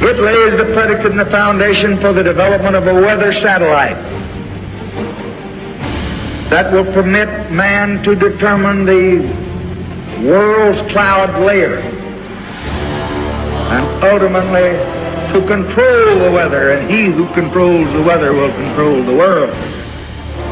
It lays the predicate and the foundation for the development of a weather satellite that will permit man to determine the world's cloud layer and ultimately to control the weather, and he who controls the weather will control the world.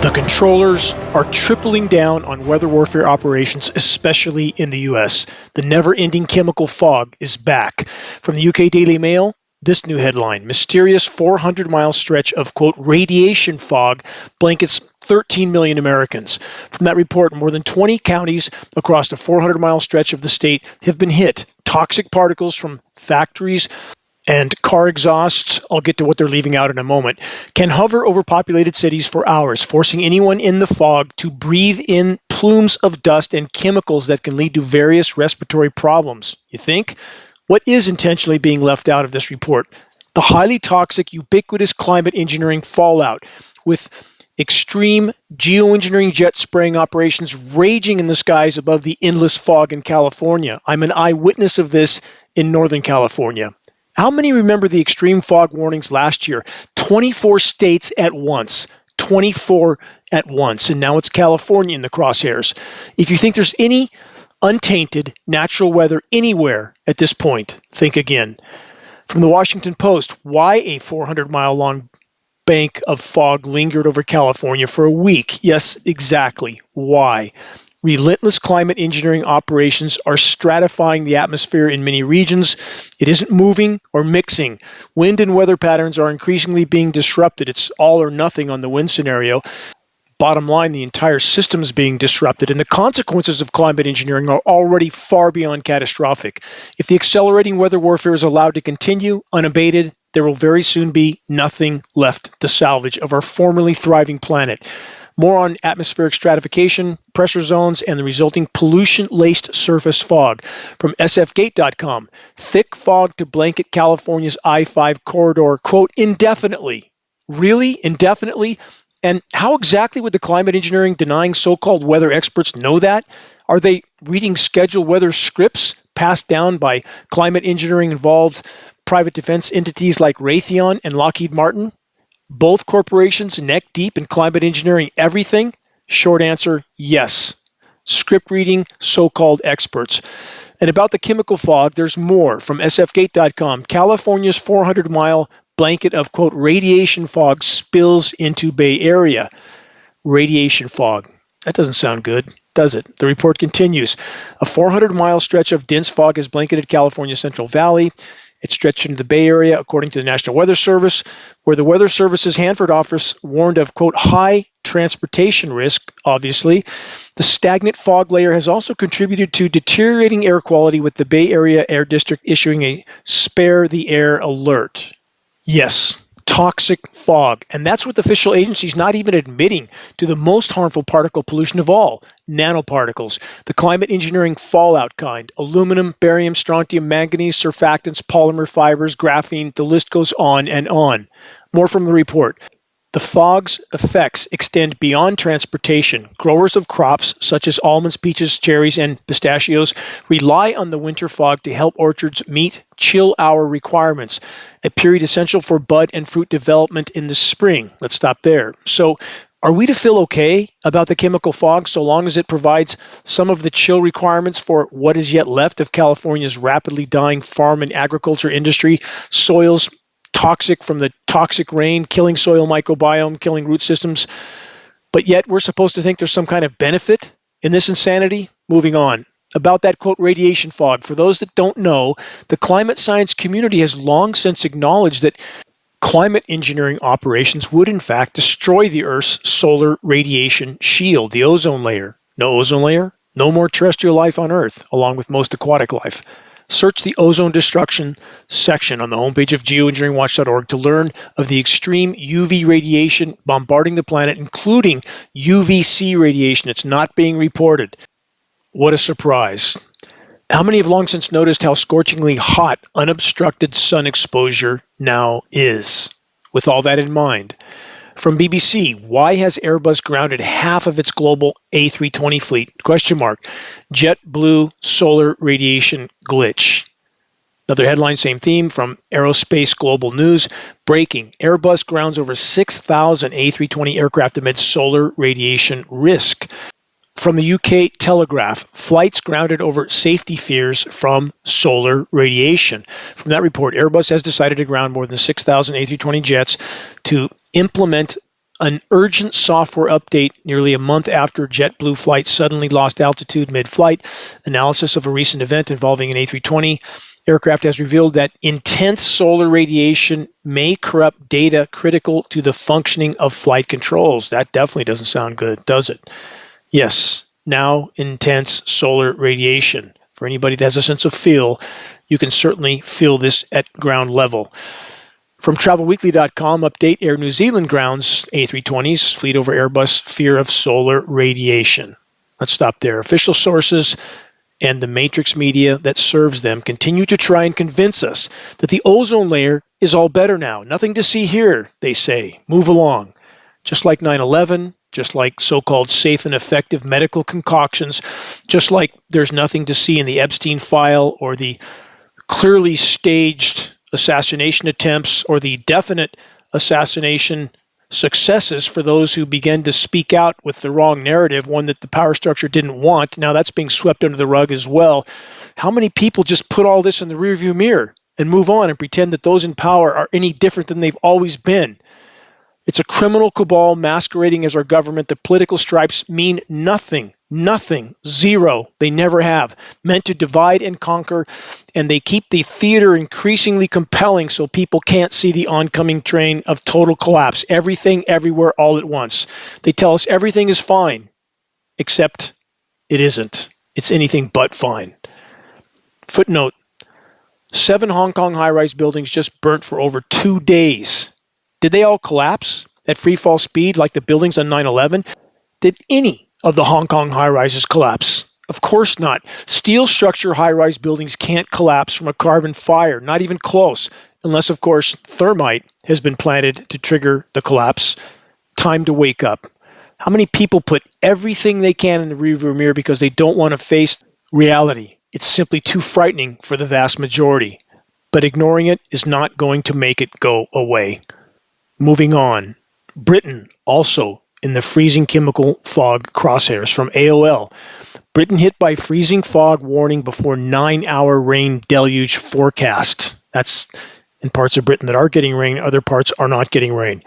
The controllers are tripling down on weather warfare operations, especially in the U.S. The never-ending chemical fog is back. From the UK Daily Mail, this new headline: mysterious 400-mile stretch of, quote, radiation fog blankets 13 million Americans. From that report, more than 20 counties across a 400-mile stretch of the state have been hit. Toxic particles from factories and car exhausts, I'll get to what they're leaving out in a moment, can hover over populated cities for hours, forcing anyone in the fog to breathe in plumes of dust and chemicals that can lead to various respiratory problems. You think? What is intentionally being left out of this report? The highly toxic, ubiquitous climate engineering fallout, with extreme geoengineering jet spraying operations raging in the skies above the endless fog in California. I'm an eyewitness of this in Northern California. How many remember the extreme fog warnings last year? 24 states at once. 24 at once. And now it's California in the crosshairs. If you think there's any untainted natural weather anywhere at this point, think again. From the Washington Post, why a 400-mile-long bank of fog lingered over California for a week? Yes, exactly. Why? Relentless climate engineering operations are stratifying the atmosphere in many regions. It isn't moving or mixing. Wind and weather patterns are increasingly being disrupted. It's all or nothing on the wind scenario. Bottom line, the entire system is being disrupted, and the consequences of climate engineering are already far beyond catastrophic. If the accelerating weather warfare is allowed to continue unabated, there will very soon be nothing left to salvage of our formerly thriving planet. More on atmospheric stratification, pressure zones, and the resulting pollution-laced surface fog. From sfgate.com, thick fog to blanket California's I-5 corridor, quote, indefinitely. Really? Indefinitely? And how exactly would the climate engineering denying so-called weather experts know that? Are they reading scheduled weather scripts passed down by climate engineering involved private defense entities like Raytheon and Lockheed Martin? Both corporations neck deep in climate engineering everything? Short answer, yes. Script reading, so-called experts. And about the chemical fog, there's more. From sfgate.com, California's 400-mile blanket of, quote, radiation fog spills into Bay Area. Radiation fog. That doesn't sound good, does it? The report continues. A 400-mile stretch of dense fog has blanketed California's Central Valley. It stretched into the Bay Area, according to the National Weather Service, where the Weather Service's Hanford office warned of, quote, high transportation risk, obviously. The stagnant fog layer has also contributed to deteriorating air quality, with the Bay Area Air District issuing a spare the air alert. Yes, toxic fog. And that's with official agencies not even admitting to the most harmful particle pollution of all, nanoparticles, the climate engineering fallout kind: aluminum, barium, strontium, manganese, surfactants, polymer fibers, graphene, the list goes on and on. More from the report. The fog's effects extend beyond transportation. Growers of crops such as almonds, peaches, cherries, and pistachios rely on the winter fog to help orchards meet chill hour requirements, a period essential for bud and fruit development in the spring. Let's stop there. So, are we to feel okay about the chemical fog so long as it provides some of the chill requirements for what is yet left of California's rapidly dying farm and agriculture industry, soils toxic from the toxic rain, killing soil microbiome, killing root systems, but yet we're supposed to think there's some kind of benefit in this insanity? Moving on. About that, quote, radiation fog. For those that don't know, the climate science community has long since acknowledged that climate engineering operations would in fact destroy the Earth's solar radiation shield, the ozone layer. No ozone layer? No more terrestrial life on Earth, along with most aquatic life. Search the ozone destruction section on the homepage of geoengineeringwatch.org to learn of the extreme UV radiation bombarding the planet, including UVC radiation. It's not being reported. What a surprise. How many have long since noticed how scorchingly hot unobstructed sun exposure now is? With all that in mind, from BBC, why has Airbus grounded half of its global A320 fleet? Question mark. JetBlue solar radiation glitch. Another headline, same theme, from Aerospace Global News. Breaking: Airbus grounds over 6,000 A320 aircraft amid solar radiation risk. From the UK Telegraph, flights grounded over safety fears from solar radiation. From that report, Airbus has decided to ground more than 6,000 A320 jets to implement an urgent software update nearly a month after JetBlue flight suddenly lost altitude mid-flight. Analysis of a recent event involving an A320 aircraft has revealed that intense solar radiation may corrupt data critical to the functioning of flight controls. That definitely doesn't sound good, does it? Yes, now intense solar radiation. For anybody that has a sense of feel, you can certainly feel this at ground level. From TravelWeekly.com, update: Air New Zealand grounds A320s, fleet over Airbus, fear of solar radiation. Let's stop there. Official sources and the matrix media that serves them continue to try and convince us that the ozone layer is all better now. Nothing to see here, they say. Move along. Just like 9/11, just like so-called safe and effective medical concoctions, just like there's nothing to see in the Epstein file or the clearly staged assassination attempts or the definite assassination successes for those who began to speak out with the wrong narrative, one that the power structure didn't want. Now that's being swept under the rug as well. How many people just put all this in the rearview mirror and move on and pretend that those in power are any different than they've always been? It's a criminal cabal masquerading as our government. The political stripes mean nothing, zero. They never have. Meant to divide and conquer, and they keep the theater increasingly compelling so people can't see the oncoming train of total collapse. Everything, everywhere, all at once. They tell us everything is fine, except it isn't. It's anything but fine. Footnote: 7 Hong Kong high-rise buildings just burnt for over 2 days. Did they all collapse at free fall speed like the buildings on 9/11? Did any of the Hong Kong high-rises collapse? Of course not. Steel structure high-rise buildings can't collapse from a carbon fire, not even close, unless, of course, thermite has been planted to trigger the collapse. Time to wake up. How many people put everything they can in the rearview mirror because they don't want to face reality? It's simply too frightening for the vast majority. But ignoring it is not going to make it go away. Moving on, Britain also in the freezing chemical fog crosshairs. From AOL, Britain hit by freezing fog warning before 9-hour rain deluge forecast. That's in parts of Britain that are getting rain, other parts are not getting rain.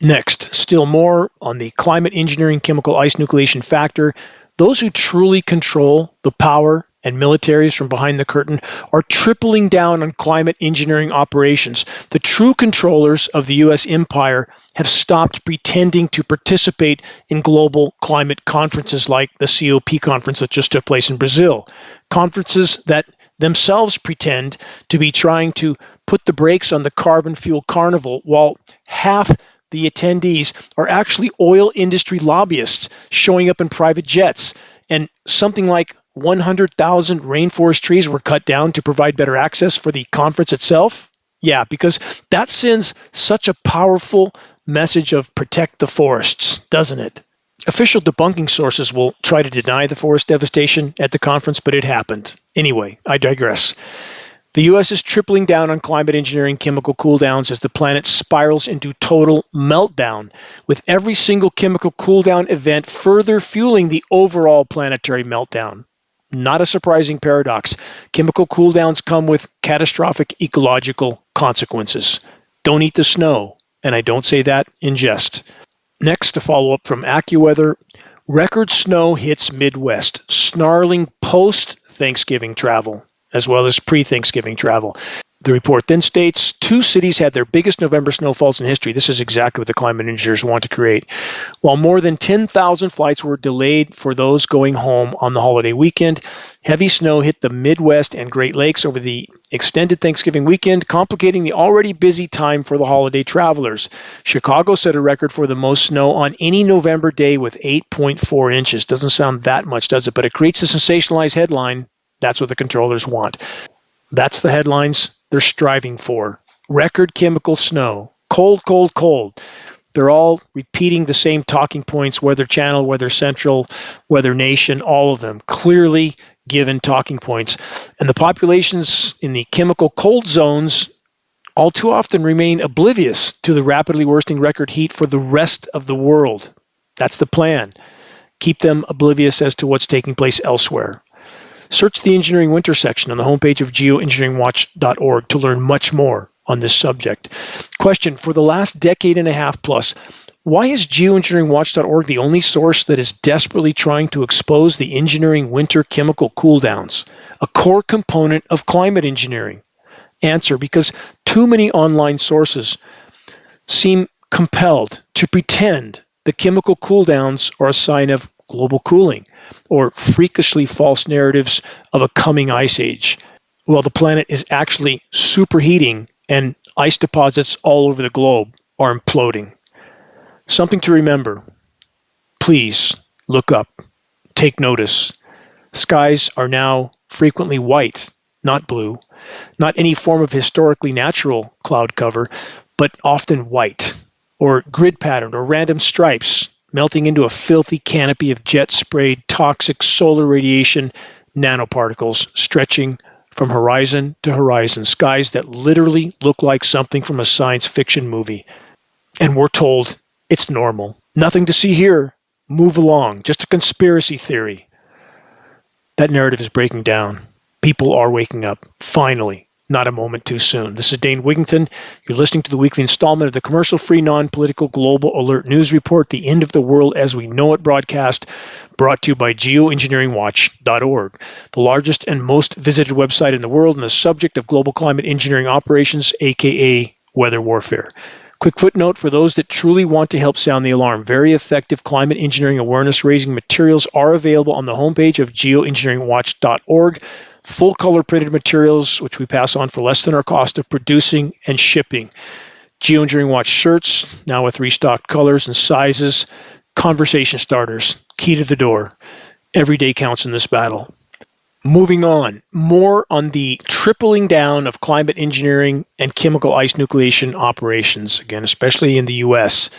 Next, still more on the climate engineering chemical ice nucleation factor. Those who truly control the power and militaries from behind the curtain are tripling down on climate engineering operations. The true controllers of the U.S. empire have stopped pretending to participate in global climate conferences like the COP conference that just took place in Brazil. Conferences that themselves pretend to be trying to put the brakes on the carbon fuel carnival, while half the attendees are actually oil industry lobbyists showing up in private jets. And something like 100,000 rainforest trees were cut down to provide better access for the conference itself? Yeah, because that sends such a powerful message of protect the forests, doesn't it? Official debunking sources will try to deny the forest devastation at the conference, but it happened. Anyway, I digress. The U.S. is tripling down on climate engineering chemical cooldowns as the planet spirals into total meltdown, with every single chemical cooldown event further fueling the overall planetary meltdown. Not a surprising paradox. Chemical cooldowns come with catastrophic ecological consequences. Don't eat the snow, and I don't say that in jest. Next, a follow-up from AccuWeather. Record snow hits Midwest, snarling post-Thanksgiving travel, as well as pre-Thanksgiving travel. The report then states 2 cities had their biggest November snowfalls in history. This is exactly what the climate engineers want to create. While more than 10,000 flights were delayed for those going home on the holiday weekend, heavy snow hit the Midwest and Great Lakes over the extended Thanksgiving weekend, complicating the already busy time for the holiday travelers. Chicago set a record for the most snow on any November day with 8.4 inches. Doesn't sound that much, does it? But it creates a sensationalized headline. That's what the controllers want. That's the headlines they're striving for. Record chemical snow. Cold, cold, cold. They're all repeating the same talking points, Weather Channel, Weather Central, Weather Nation, all of them. Clearly given talking points. And the populations in the chemical cold zones all too often remain oblivious to the rapidly worsening record heat for the rest of the world. That's the plan. Keep them oblivious as to what's taking place elsewhere. Search the Engineering Winter section on the homepage of geoengineeringwatch.org to learn much more on this subject. Question: for the last decade and a half plus, why is geoengineeringwatch.org the only source that is desperately trying to expose the engineering winter chemical cooldowns, a core component of climate engineering? Answer: because too many online sources seem compelled to pretend the chemical cooldowns are a sign of global cooling or freakishly false narratives of a coming ice age, while the planet is actually superheating and ice deposits all over the globe are imploding. Something to remember. Please look up. Take notice. Skies are now frequently white, not blue. Not any form of historically natural cloud cover, but often white, or grid patterned, or random stripes, melting into a filthy canopy of jet-sprayed toxic solar radiation nanoparticles stretching from horizon to horizon, skies that literally look like something from a science fiction movie. And we're told it's normal. Nothing to see here. Move along. Just a conspiracy theory. That narrative is breaking down. People are waking up. Finally. Not a moment too soon. This is Dane Wigington. You're listening to the weekly installment of the commercial-free, non-political Global Alert News Report, the End of the World as We Know It broadcast, brought to you by geoengineeringwatch.org, the largest and most visited website in the world on the subject of global climate engineering operations, aka weather warfare. Quick footnote for those that truly want to help sound the alarm. Very effective climate engineering awareness-raising materials are available on the homepage of geoengineeringwatch.org. Full color printed materials, which we pass on for less than our cost of producing and shipping. Geoengineering Watch shirts, now with restocked colors and sizes. Conversation starters, key to the door. Every day counts in this battle. Moving on, more on the tripling down of climate engineering and chemical ice nucleation operations, again, especially in the U.S.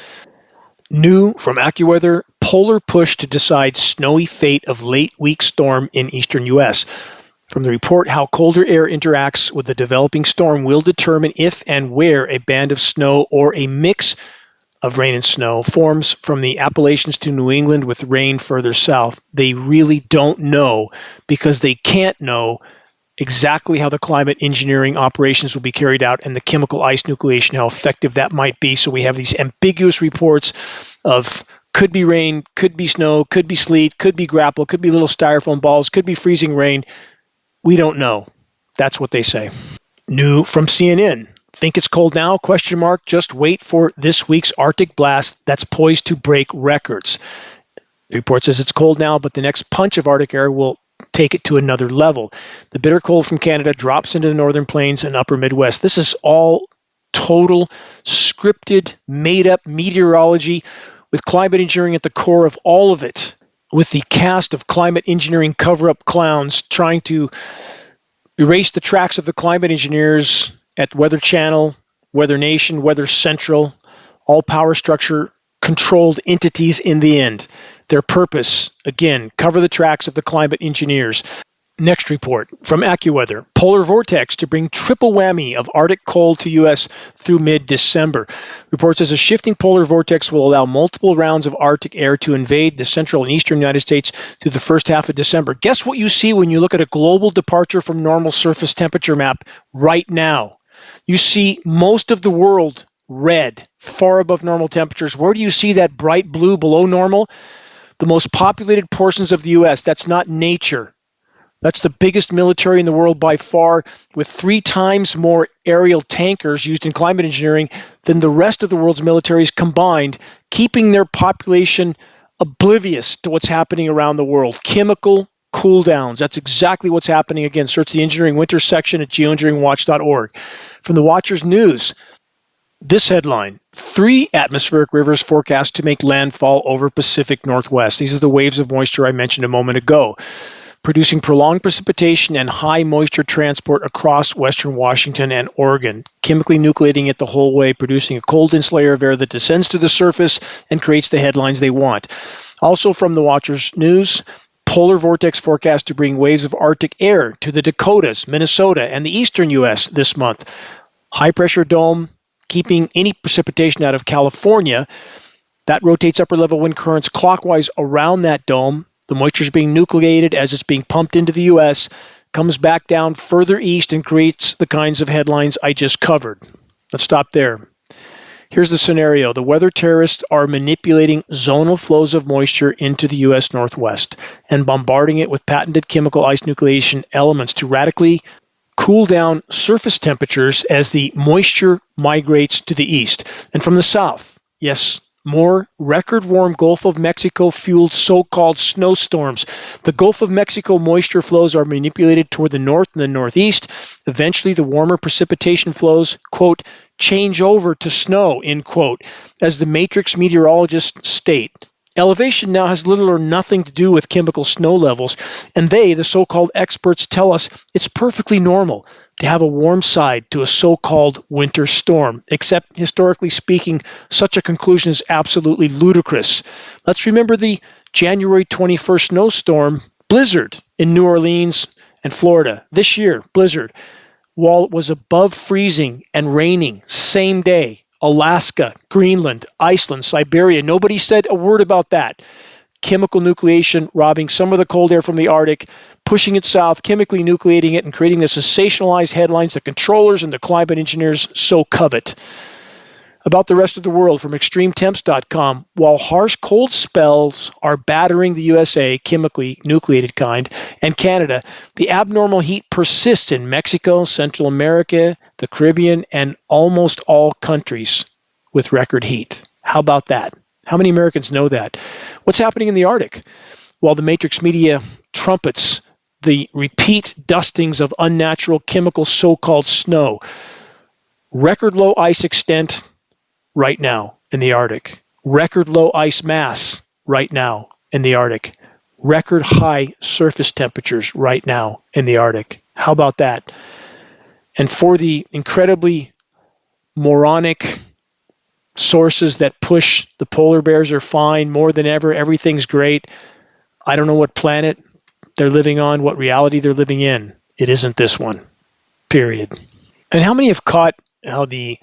New from AccuWeather, polar push to decide snowy fate of late week storm in eastern U.S. From the report, how colder air interacts with the developing storm will determine if and where a band of snow or a mix of rain and snow forms from the Appalachians to New England with rain further south. They really don't know because they can't know exactly how the climate engineering operations will be carried out and the chemical ice nucleation, how effective that might be. So we have these ambiguous reports of could be rain, could be snow, could be sleet, could be grapple, could be little styrofoam balls, could be freezing rain. We don't know. That's what they say. New from CNN. Think it's cold now? Question mark. Just wait for this week's Arctic blast that's poised to break records. The report says it's cold now, but the next punch of Arctic air will take it to another level. The bitter cold from Canada drops into the northern plains and upper Midwest. This is all total, scripted, made-up meteorology with climate engineering at the core of all of it, with the cast of climate engineering cover-up clowns trying to erase the tracks of the climate engineers at Weather Channel, Weather Nation, Weather Central, all power structure controlled entities in the end. Their purpose, again, cover the tracks of the climate engineers. Next report from AccuWeather. Polar vortex to bring triple whammy of Arctic cold to U.S. through mid-December. Report says a shifting polar vortex will allow multiple rounds of Arctic air to invade the central and eastern United States through the first half of December. Guess what you see when you look at a global departure from normal surface temperature map right now? You see most of the world red, far above normal temperatures. Where do you see that bright blue below normal? The most populated portions of the U.S. That's not nature. That's the biggest military in the world by far, with 3 times more aerial tankers used in climate engineering than the rest of the world's militaries combined, keeping their population oblivious to what's happening around the world. Chemical cooldowns. That's exactly what's happening. Again, search the Engineering Winter section at geoengineeringwatch.org. From the Watchers News, this headline: 3 atmospheric rivers forecast to make landfall over Pacific Northwest. These are the waves of moisture I mentioned a moment ago, producing prolonged precipitation and high moisture transport across western Washington and Oregon, chemically nucleating it the whole way, producing a cold, dense layer of air that descends to the surface and creates the headlines they want. Also from the Watchers News, polar vortex forecast to bring waves of Arctic air to the Dakotas, Minnesota, and the eastern U.S. this month. High-pressure dome keeping any precipitation out of California. That rotates upper-level wind currents clockwise around that dome. The moisture is being nucleated as it's being pumped into the U.S., comes back down further east and creates the kinds of headlines I just covered. Let's stop there. Here's the scenario. The weather terrorists are manipulating zonal flows of moisture into the U.S. Northwest and bombarding it with patented chemical ice nucleation elements to radically cool down surface temperatures as the moisture migrates to the east. And from the south, yes, more record-warm Gulf of Mexico-fueled so-called snowstorms. The Gulf of Mexico moisture flows are manipulated toward the north and the northeast. Eventually, the warmer precipitation flows, quote, change over to snow, end quote, as the matrix meteorologists state. Elevation now has little or nothing to do with chemical snow levels, and they, the so-called experts, tell us it's perfectly normal to have a warm side to a so-called winter storm, except historically speaking, such a conclusion is absolutely ludicrous. Let's remember the January 21st snowstorm blizzard in New Orleans and Florida. This year, blizzard, while it was above freezing and raining, same day, Alaska, Greenland, Iceland, Siberia, nobody said a word about that. Chemical nucleation, robbing some of the cold air from the Arctic, pushing it south, chemically nucleating it, and creating the sensationalized headlines the controllers and the climate engineers so covet. About the rest of the world from extremetemps.com, while harsh cold spells are battering the USA, chemically nucleated kind, and Canada, the abnormal heat persists in Mexico, Central America, the Caribbean, and almost all countries with record heat. How about that? How many Americans know that? What's happening in the Arctic? While the matrix media trumpets the repeat dustings of unnatural chemical so-called snow, record low ice extent right now in the Arctic, record low ice mass right now in the Arctic, record high surface temperatures right now in the Arctic. How about that? And for the incredibly moronic sources that push the polar bears are fine more than ever, everything's great, I don't know what planet they're living on, what reality they're living in. It isn't this one, period. And how many have caught how the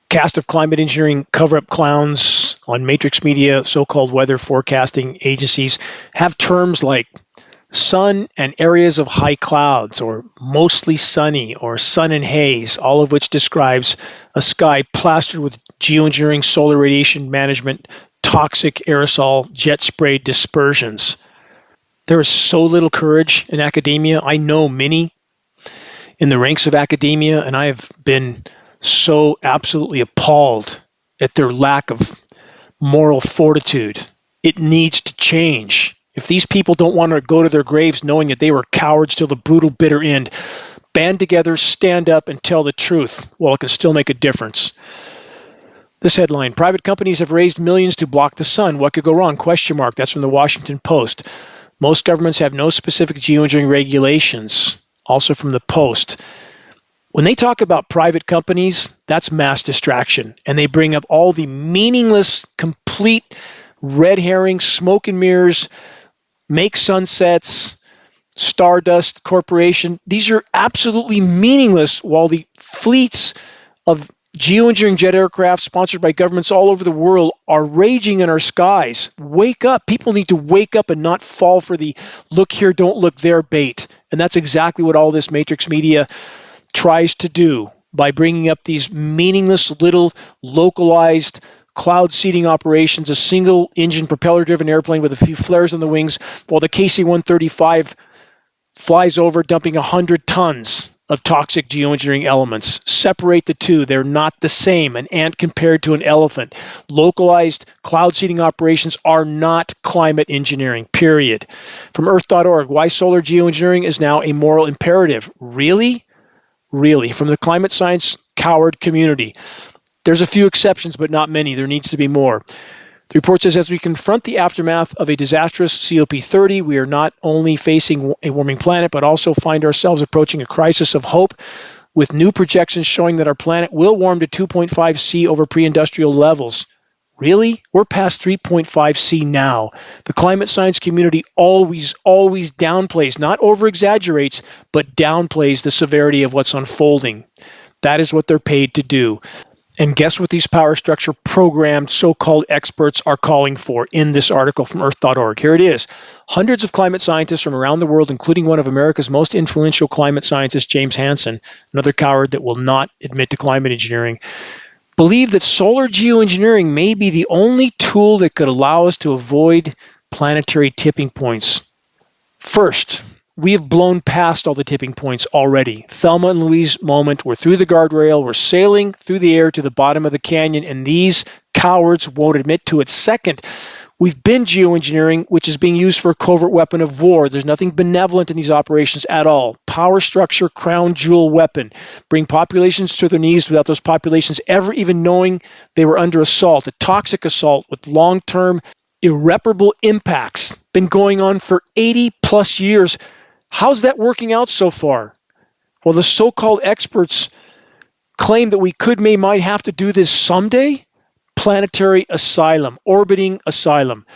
cast of climate engineering cover-up clowns on matrix media, so-called weather forecasting agencies, have terms like sun and areas of high clouds, or mostly sunny, or sun and haze, all of which describes a sky plastered with geoengineering, solar radiation management, toxic aerosol jet spray dispersions. There is so little courage in academia. I know many in the ranks of academia, and I have been so absolutely appalled at their lack of moral fortitude. It needs to change. If these people don't want to go to their graves knowing that they were cowards till the brutal, bitter end, band together, stand up, and tell the truth while it can still make a difference. This headline, private companies have raised millions to block the sun. What could go wrong? Question mark. That's from the Washington Post. Most governments have no specific geoengineering regulations. Also from the Post. When they talk about private companies, that's mass distraction. And they bring up all the meaningless, complete red herring, smoke and mirrors, make sunsets, Stardust Corporation. These are absolutely meaningless, while the fleets of geoengineering jet aircraft sponsored by governments all over the world are raging in our skies. Wake up. People need to wake up and not fall for the look here, don't look there bait. And that's exactly what all this matrix media tries to do by bringing up these meaningless little localized cloud seeding operations, a single engine propeller driven airplane with a few flares on the wings, while the KC-135 flies over dumping 100 tons of toxic geoengineering elements. Separate the two. They're not the same. An ant compared to an elephant. Localized cloud seeding operations are not climate engineering, period. From earth.org, why solar geoengineering is now a moral imperative. Really? Really? From the climate science coward community. There's a few exceptions, but not many. There needs to be more. The report says, as we confront the aftermath of a disastrous COP30, we are not only facing a warming planet, but also find ourselves approaching a crisis of hope, with new projections showing that our planet will warm to 2.5 C over pre-industrial levels. Really? We're past 3.5C now. The climate science community always downplays, not over-exaggerates, but downplays the severity of what's unfolding. That is what they're paid to do. And guess what these power structure programmed so-called experts are calling for in this article from earth.org. Here it is. Hundreds of climate scientists from around the world, including one of America's most influential climate scientists, James Hansen, another coward that will not admit to climate engineering, believe that solar geoengineering may be the only tool that could allow us to avoid planetary tipping points. First, we have blown past all the tipping points already. Thelma and Louise moment, we're through the guardrail, we're sailing through the air to the bottom of the canyon, and these cowards won't admit to it. Second, we've been geoengineering, which is being used for a covert weapon of war. There's nothing benevolent in these operations at all. Power structure, crown jewel weapon. Bring populations to their knees without those populations ever even knowing they were under assault. A toxic assault with long-term irreparable impacts. Been going on for 80 plus years. How's that working out so far? Well, the so-called experts claim that we might have to do this someday. Planetary asylum, orbiting asylum.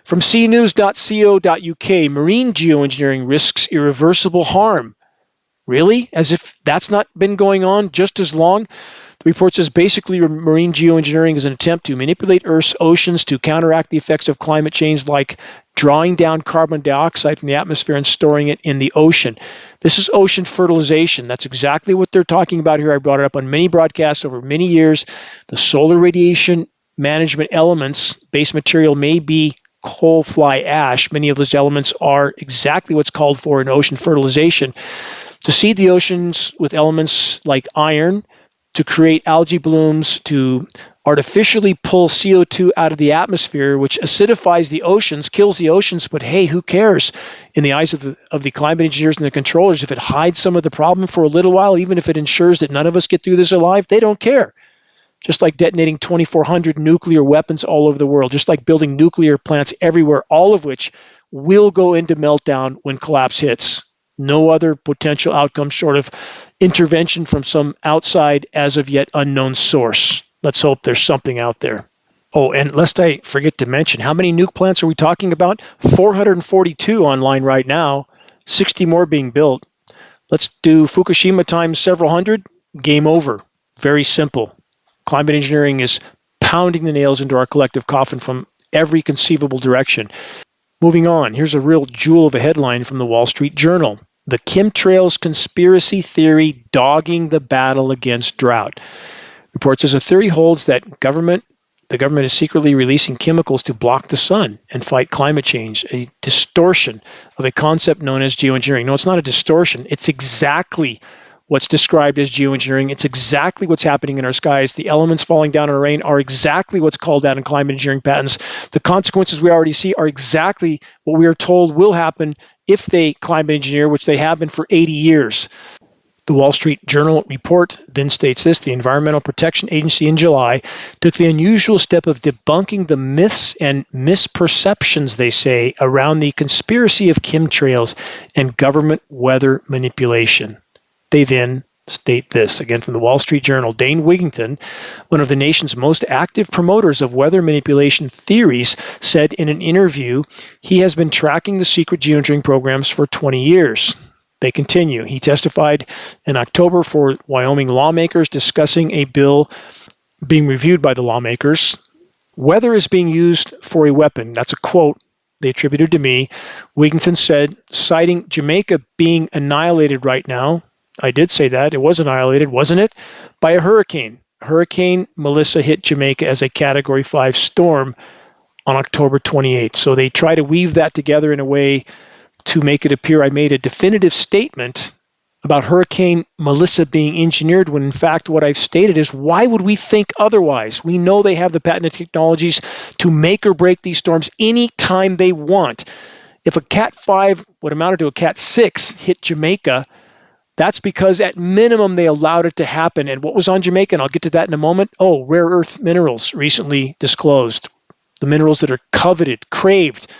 From cnews.co.uk, marine geoengineering risks irreversible harm. Really? As if that's not been going on just as long? The report says basically marine geoengineering is an attempt to manipulate Earth's oceans to counteract the effects of climate change, like drawing down carbon dioxide from the atmosphere and storing it in the ocean. This is ocean fertilization. That's exactly what they're talking about here. I brought it up on many broadcasts over many years. The solar radiation management elements, base material may be coal fly ash. Many of those elements are exactly what's called for in ocean fertilization. To seed the oceans with elements like iron, to create algae blooms, to artificially pull CO2 out of the atmosphere, which acidifies the oceans, kills the oceans, but hey, who cares? In the eyes of the climate engineers and the controllers, if it hides some of the problem for a little while, even if it ensures that none of us get through this alive, they don't care. Just like detonating 2,400 nuclear weapons all over the world, just like building nuclear plants everywhere, all of which will go into meltdown when collapse hits. No other potential outcome short of intervention from some outside, as of yet unknown source. Let's hope there's something out there. Oh, and lest I forget to mention, how many nuke plants are we talking about? 442 online right now, 60 more being built. Let's do Fukushima times several hundred. Game over. Very simple. Climate engineering is pounding the nails into our collective coffin from every conceivable direction. Moving on, here's a real jewel of a headline from the Wall Street Journal. The chemtrails conspiracy theory dogging the battle against drought. Report says a theory holds that the government is secretly releasing chemicals to block the sun and fight climate change, a distortion of a concept known as geoengineering. No, it's not a distortion. It's exactly what's described as geoengineering. It's exactly what's happening in our skies. The elements falling down in our rain are exactly what's called out in climate engineering patents. The consequences we already see are exactly what we are told will happen if they climate engineer, which they have been for 80 years. The Wall Street Journal report then states this: the Environmental Protection Agency in July took the unusual step of debunking the myths and misperceptions, they say, around the conspiracy of chemtrails and government weather manipulation. They then state this, again from the Wall Street Journal. Dane Wigington, one of the nation's most active promoters of weather manipulation theories, said in an interview he has been tracking the secret geoengineering programs for 20 years. They continue. He testified in October for Wyoming lawmakers discussing a bill being reviewed by the lawmakers. Weather is being used for a weapon. That's a quote they attributed to me. Wigington said, citing Jamaica being annihilated right now. I did say that. It was annihilated, wasn't it? By a hurricane. Hurricane Melissa hit Jamaica as a Category 5 storm on October 28th. So they try to weave that together in a way to make it appear I made a definitive statement about Hurricane Melissa being engineered, when in fact what I've stated is, why would we think otherwise? We know they have the patented technologies to make or break these storms anytime they want. If a Cat 5, what amounted to a Cat 6, hit Jamaica, that's because at minimum they allowed it to happen. And what was on Jamaica, and I'll get to that in a moment, rare earth minerals recently disclosed. The minerals that are coveted, craved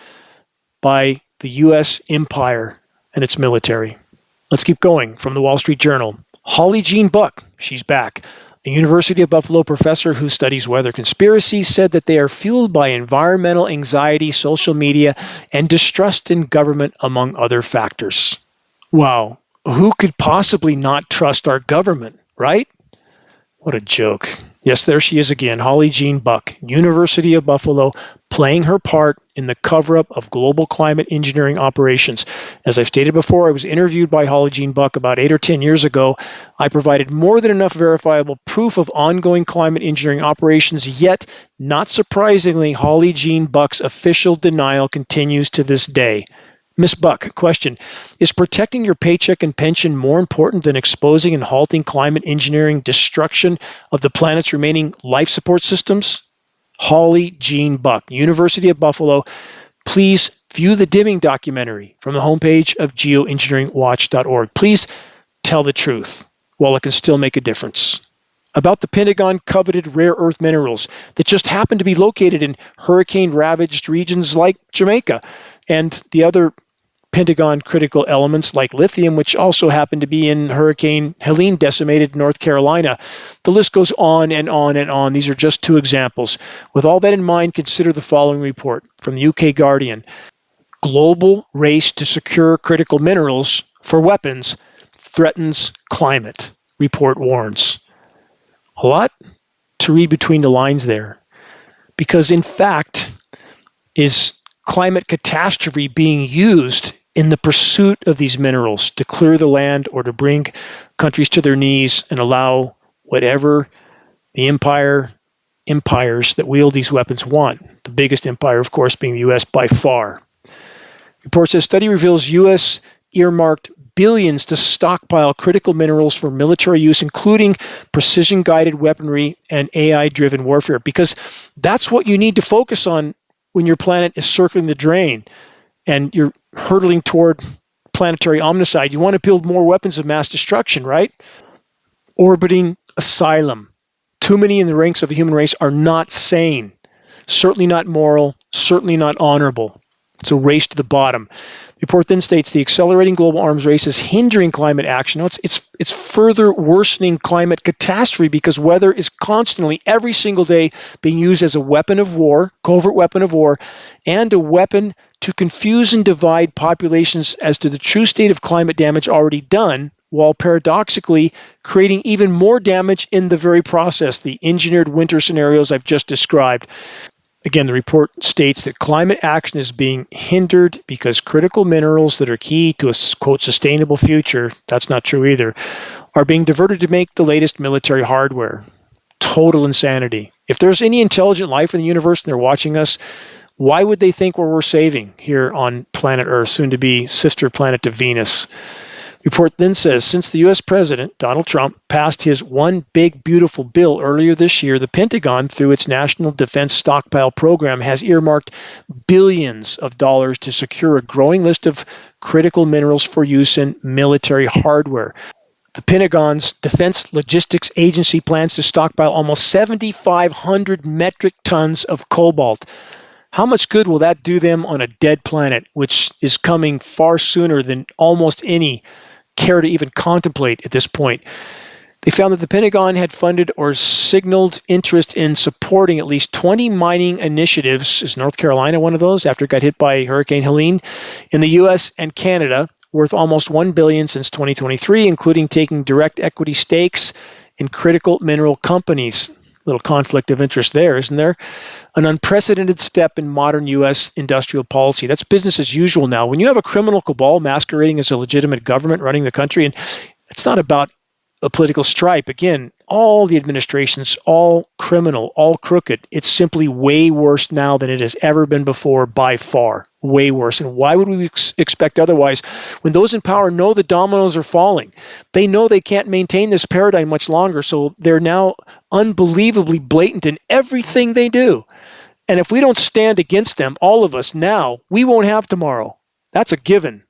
by the U.S. empire and its military. Let's keep going from the Wall Street Journal. Holly Jean Buck, she's back. A University of Buffalo professor who studies weather conspiracies said that they are fueled by environmental anxiety, social media, and distrust in government, among other factors. Wow, who could possibly not trust our government, right? What a joke. Yes, there she is again, Holly Jean Buck, University of Buffalo, playing her part in the cover-up of global climate engineering operations. As I've stated before, I was interviewed by Holly Jean Buck about 8 or 10 years ago. I provided more than enough verifiable proof of ongoing climate engineering operations, yet, not surprisingly, Holly Jean Buck's official denial continues to this day. Ms. Buck, question, is protecting your paycheck and pension more important than exposing and halting climate engineering destruction of the planet's remaining life support systems? Holly Jean Buck, University of Buffalo. Please view the dimming documentary from the homepage of geoengineeringwatch.org. Please tell the truth while it can still make a difference. About the Pentagon-coveted rare earth minerals that just happen to be located in hurricane-ravaged regions like Jamaica and the other Pentagon critical elements like lithium, which also happen to be in Hurricane Helene decimated North Carolina. The list goes on and on and on. These are just two examples. With all that in mind, consider the following report from the UK Guardian. Global race to secure critical minerals for weapons threatens climate, report warns. A lot to read between the lines there, because in fact, is climate catastrophe being used in the pursuit of these minerals to clear the land or to bring countries to their knees and allow whatever the empires that wield these weapons want. The biggest empire, of course, being the U.S. by far. Report says study reveals U.S. earmarked billions to stockpile critical minerals for military use, including precision-guided weaponry and AI-driven warfare, because that's what you need to focus on when your planet is circling the drain and you're hurtling toward planetary omnicide. You want to build more weapons of mass destruction, right? Orbiting asylum. Too many in the ranks of the human race are not sane, certainly not moral, certainly not honorable. It's a race to the bottom. The report then states the accelerating global arms race is hindering climate action. No, it's further worsening climate catastrophe because weather is constantly, every single day, being used as a weapon of war, covert weapon of war, and a weapon to confuse and divide populations as to the true state of climate damage already done, while paradoxically creating even more damage in the very process, the engineered winter scenarios I've just described. Again, the report states that climate action is being hindered because critical minerals that are key to a, quote, sustainable future, that's not true either, are being diverted to make the latest military hardware. Total insanity. If there's any intelligent life in the universe and they're watching us, why would they think we're saving here on planet Earth, soon to be sister planet to Venus? Report then says, since the U.S. President, Donald Trump, passed his One Big Beautiful Bill earlier this year, the Pentagon, through its National Defense Stockpile Program, has earmarked billions of dollars to secure a growing list of critical minerals for use in military hardware. The Pentagon's Defense Logistics Agency plans to stockpile almost 7,500 metric tons of cobalt. How much good will that do them on a dead planet, which is coming far sooner than almost any care to even contemplate at this point? They found that the Pentagon had funded or signaled interest in supporting at least 20 mining initiatives. Is North Carolina one of those, after it got hit by Hurricane Helene, in the U.S. and Canada, worth almost $1 billion since 2023, including taking direct equity stakes in critical mineral companies. Little conflict of interest there, isn't there? An unprecedented step in modern U.S. industrial policy. That's business as usual now. When you have a criminal cabal masquerading as a legitimate government running the country, and it's not about a political stripe. Again, all the administrations, all criminal, all crooked. It's simply way worse now than it has ever been before, by far. Way worse. And why would we expect otherwise? When those in power know the dominoes are falling, they know they can't maintain this paradigm much longer, so they're now unbelievably blatant in everything they do. And if we don't stand against them, all of us now, we won't have tomorrow. That's a given.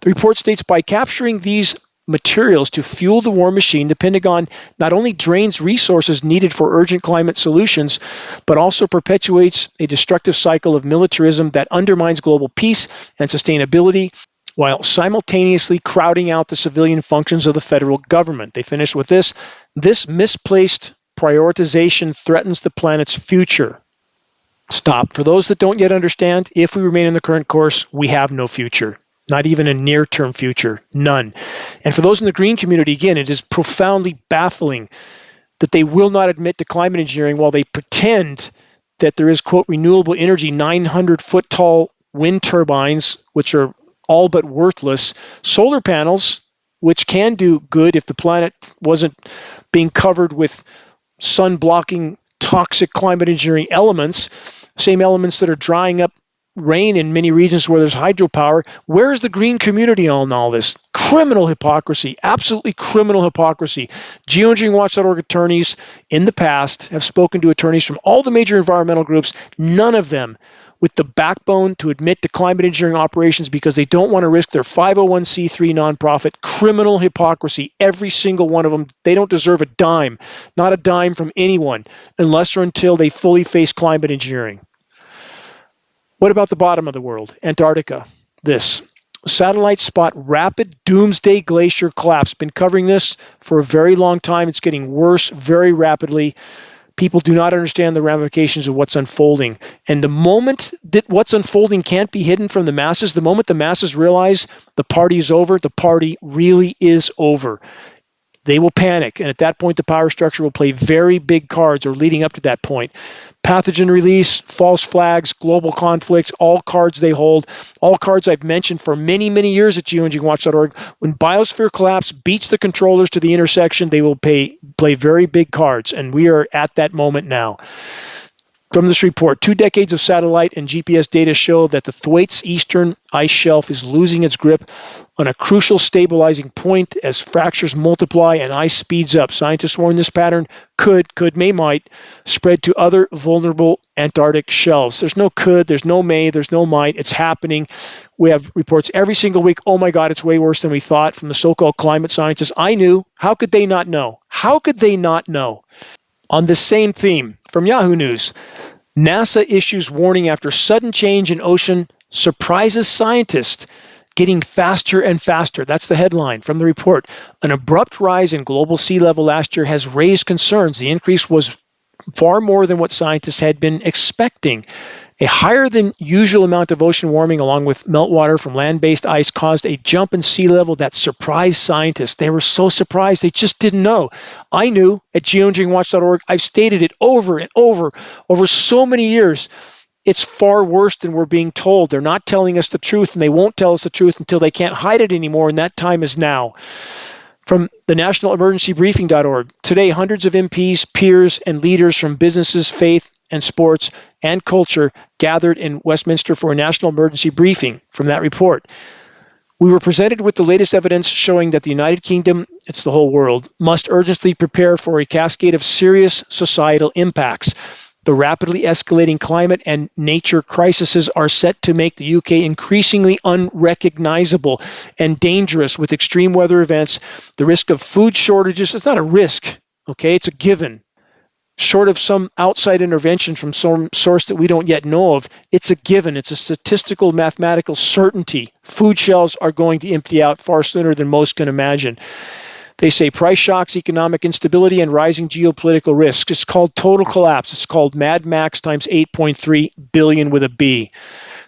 The report states by capturing these materials to fuel the war machine, the Pentagon not only drains resources needed for urgent climate solutions, but also perpetuates a destructive cycle of militarism that undermines global peace and sustainability, while simultaneously crowding out the civilian functions of the federal government. They finished with this: this misplaced prioritization threatens the planet's future. Stop. For those that don't yet understand, if we remain in the current course, we have no future. Not even a near-term future. None. And for those in the green community, again, it is profoundly baffling that they will not admit to climate engineering while they pretend that there is, quote, renewable energy, 900-foot tall wind turbines, which are all but worthless, solar panels, which can do good if the planet wasn't being covered with sun-blocking toxic climate engineering elements, same elements that are drying up rain in many regions where there's hydropower. Where is the green community on all this? Criminal hypocrisy, absolutely criminal hypocrisy. Geoengineeringwatch.org attorneys in the past have spoken to attorneys from all the major environmental groups, none of them with the backbone to admit to climate engineering operations because they don't want to risk their 501c3 nonprofit. Criminal hypocrisy, every single one of them. They don't deserve a dime, not a dime from anyone, unless or until they fully face climate engineering. What about the bottom of the world? Antarctica. This. Satellites spot rapid doomsday glacier collapse. Been covering this for a very long time. It's getting worse very rapidly. People do not understand the ramifications of what's unfolding. And the moment that what's unfolding can't be hidden from the masses, the moment the masses realize the party is over, the party really is over. They will panic, and at that point, the power structure will play very big cards, or leading up to that point. Pathogen release, false flags, global conflicts, all cards they hold, all cards I've mentioned for many, many years at geoengineeringwatch.org. When biosphere collapse beats the controllers to the intersection, they will play very big cards, and we are at that moment now. From this report, 2 decades of satellite and GPS data show that the Thwaites Eastern Ice Shelf is losing its grip on a crucial stabilizing point as fractures multiply and ice speeds up. Scientists warn this pattern might spread to other vulnerable Antarctic shelves. There's no could, there's no may, there's no might. It's happening. We have reports every single week. Oh my God, it's way worse than we thought from the so-called climate scientists. I knew. How could they not know? How could they not know? On the same theme, from Yahoo News, NASA issues warning after sudden change in ocean surprises scientists getting faster and faster. That's the headline from the report. An abrupt rise in global sea level last year has raised concerns. The increase was far more than what scientists had been expecting. A higher than usual amount of ocean warming along with meltwater from land-based ice caused a jump in sea level that surprised scientists. They were so surprised, they just didn't know. I knew at geoengineeringwatch.org. I've stated it over and over so many years. It's far worse than we're being told. They're not telling us the truth, and they won't tell us the truth until they can't hide it anymore, and that time is now. From the National Emergency Briefing.org, today hundreds of MPs, peers, and leaders from businesses, faith, and sports and culture gathered in Westminster for a national emergency briefing. From that report, we were presented with the latest evidence showing that the United Kingdom, it's the whole world, must urgently prepare for a cascade of serious societal impacts. The rapidly escalating climate and nature crises are set to make the UK increasingly unrecognizable and dangerous with extreme weather events. The risk of food shortages, it's not a risk, okay, it's a given. Short of some outside intervention from some source that we don't yet know of, it's a given. It's a statistical, mathematical certainty. Food shelves are going to empty out far sooner than most can imagine. They say price shocks, economic instability, and rising geopolitical risks. It's called total collapse. It's called Mad Max times 8.3 billion with a B.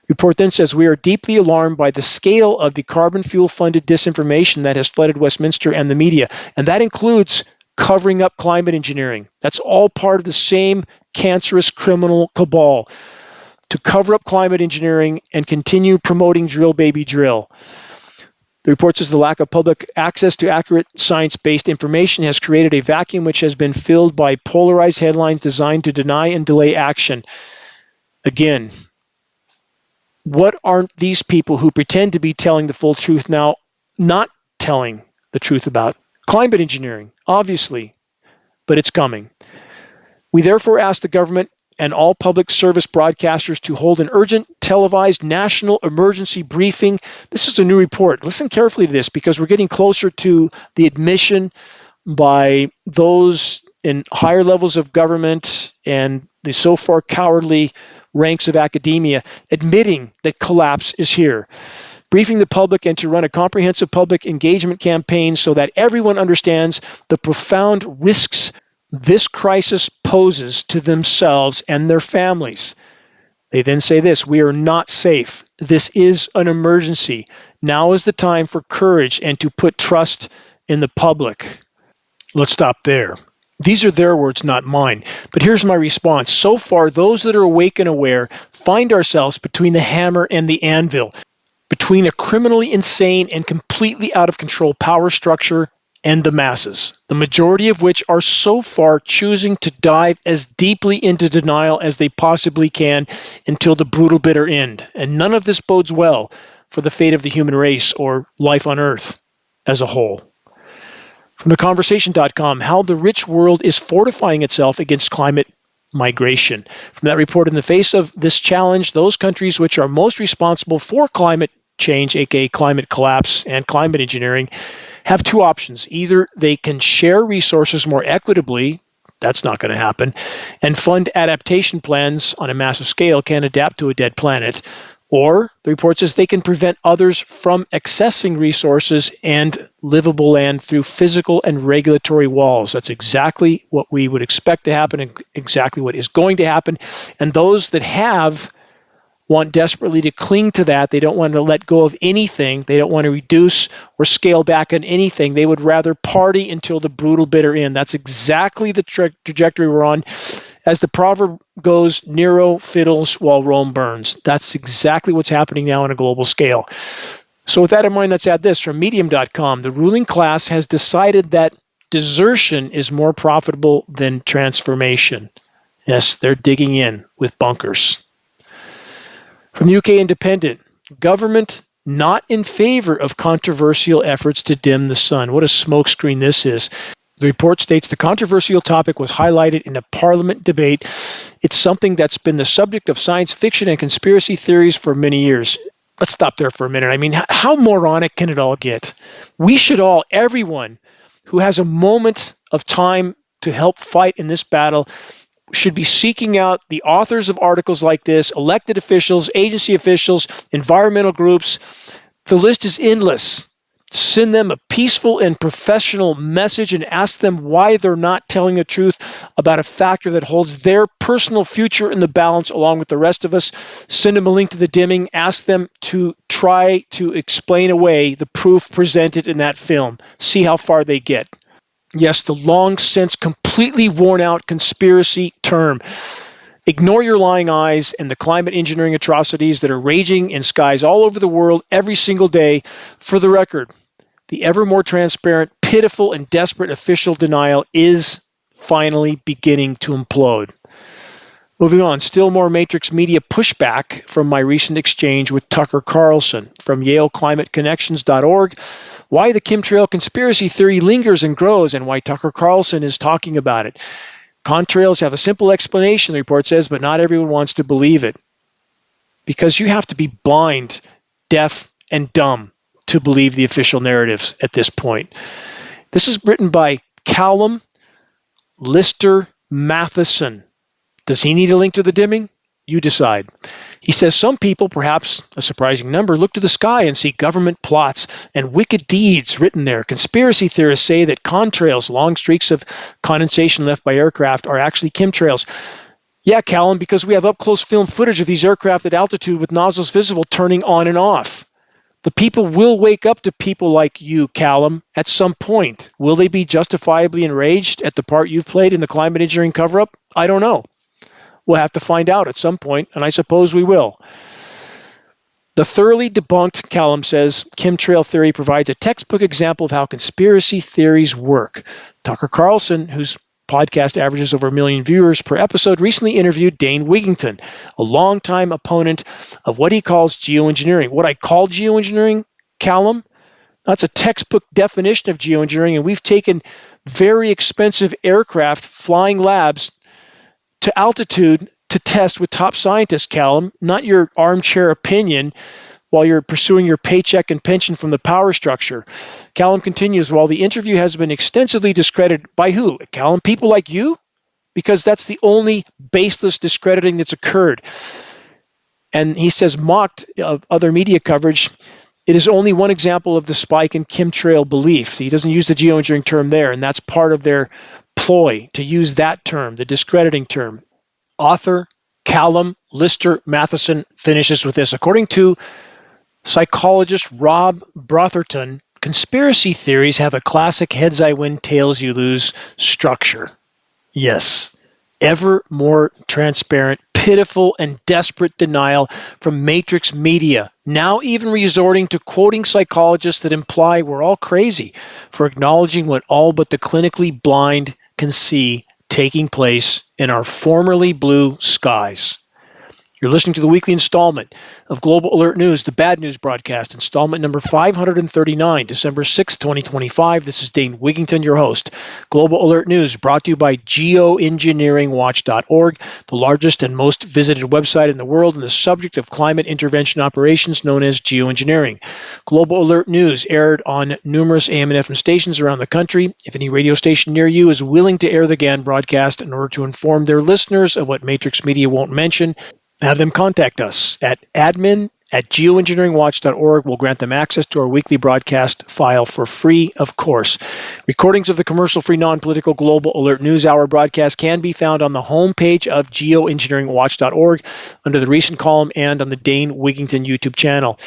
Report then says, we are deeply alarmed by the scale of the carbon fuel-funded disinformation that has flooded Westminster and the media. And that includes covering up climate engineering. That's all part of the same cancerous criminal cabal to cover up climate engineering and continue promoting drill, baby, drill. The report says the lack of public access to accurate science-based information has created a vacuum which has been filled by polarized headlines designed to deny and delay action. Again, what aren't these people who pretend to be telling the full truth now not telling the truth about? Climate engineering, obviously, but it's coming. We therefore ask the government and all public service broadcasters to hold an urgent televised national emergency briefing. This is a new report. Listen carefully to this because we're getting closer to the admission by those in higher levels of government and the so far cowardly ranks of academia admitting that collapse is here. briefing the public and to run a comprehensive public engagement campaign so that everyone understands the profound risks this crisis poses to themselves and their families. They then say this: we are not safe. This is an emergency. Now is the time for courage and to put trust in the public. Let's stop there. These are their words, not mine. But here's my response. So far, those that are awake and aware find ourselves between the hammer and the anvil, between a criminally insane and completely out of control power structure and the masses, the majority of which are so far choosing to dive as deeply into denial as they possibly can until the brutal bitter end. And none of this bodes well for the fate of the human race or life on Earth as a whole. From theconversation.com, how the rich world is fortifying itself against climate migration. From that report, in the face of this challenge, those countries which are most responsible for climate change, aka climate collapse and climate engineering, have two options. Either they can share resources more equitably, that's not going to happen, and fund adaptation plans on a massive scale, can adapt to a dead planet. Or, the report says, they can prevent others from accessing resources and livable land through physical and regulatory walls. That's exactly what we would expect to happen and exactly what is going to happen. And those that have want desperately to cling to that. They don't want to let go of anything. They don't want to reduce or scale back on anything. They would rather party until the brutal bitter end. That's exactly the trajectory we're on. As the proverb goes, Nero fiddles while Rome burns. That's exactly what's happening now on a global scale. So with that in mind, let's add this from Medium.com. The ruling class has decided that desertion is more profitable than transformation. Yes, they're digging in with bunkers. From the UK Independent, government not in favor of controversial efforts to dim the sun. What a smokescreen this is. The report states the controversial topic was highlighted in a parliament debate. It's something that's been the subject of science fiction and conspiracy theories for many years. Let's stop there for a minute. I mean, how moronic can it all get? We should all, everyone who has a moment of time to help fight in this battle, should be seeking out the authors of articles like this, elected officials, agency officials, environmental groups. The list is endless. Send them a peaceful and professional message and ask them why they're not telling the truth about a factor that holds their personal future in the balance along with the rest of us. Send them a link to the dimming. Ask them to try to explain away the proof presented in that film. See how far they get. Yes, the long since completely worn out conspiracy term. Ignore your lying eyes and the climate engineering atrocities that are raging in skies all over the world every single day. For the record, the ever more transparent, pitiful, and desperate official denial is finally beginning to implode. Moving on, still more Matrix Media pushback from my recent exchange with Tucker Carlson from YaleClimateConnections.org. Why the chemtrail conspiracy theory lingers and grows and why Tucker Carlson is talking about it. Contrails have a simple explanation, the report says, but not everyone wants to believe it. Because you have to be blind, deaf, and dumb to believe the official narratives at this point. This is written by Callum Lister Matheson. Does he need a link to the dimming? You decide. He says some people, perhaps a surprising number, look to the sky and see government plots and wicked deeds written there. Conspiracy theorists say that contrails, long streaks of condensation left by aircraft, are actually chemtrails. Yeah, Callum, because we have up-close film footage of these aircraft at altitude with nozzles visible turning on and off. The people will wake up to people like you, Callum, at some point. Will they be justifiably enraged at the part you've played in the climate engineering cover-up? I don't know. We'll have to find out at some point, and I suppose we will. The thoroughly debunked, Callum says, chemtrail theory provides a textbook example of how conspiracy theories work. Tucker Carlson, whose podcast averages over 1 million viewers per episode, recently interviewed Dane Wigington, a longtime opponent of what he calls geoengineering. What I call geoengineering, Callum, that's a textbook definition of geoengineering, and we've taken very expensive aircraft, flying labs, to altitude to test with top scientists, Callum, not your armchair opinion while you're pursuing your paycheck and pension from the power structure. Callum continues, while the interview has been extensively discredited by who? Callum, people like you? Because that's the only baseless discrediting that's occurred. And he says mocked of other media coverage. It is only one example of the spike in chemtrail belief. So he doesn't use the geoengineering term there, and that's part of their ploy to use that term, the discrediting term. Author Callum Lister Matheson finishes with this. According to psychologist Rob Brotherton, conspiracy theories have a classic heads I win, tails you lose structure. Yes, ever more transparent, pitiful, and desperate denial from matrix media, now even resorting to quoting psychologists that imply we're all crazy for acknowledging what all but the clinically blind can see taking place in our formerly blue skies. You're listening to the weekly installment of Global Alert News, the Bad News Broadcast, installment number 539, December 6, 2025. This is Dane Wigington, your host. Global Alert News brought to you by Geoengineeringwatch.org, the largest and most visited website in the world and the subject of climate intervention operations known as geoengineering. Global Alert News aired on numerous AM and FM stations around the country. If any radio station near you is willing to air the GAN broadcast in order to inform their listeners of what Matrix Media won't mention, have them contact us at admin@geoengineeringwatch.org. We'll grant them access to our weekly broadcast file for free, of course. Recordings of the commercial-free, non-political Global Alert News Hour broadcast can be found on the homepage of geoengineeringwatch.org under the recent column and on the Dane Wigington YouTube channel.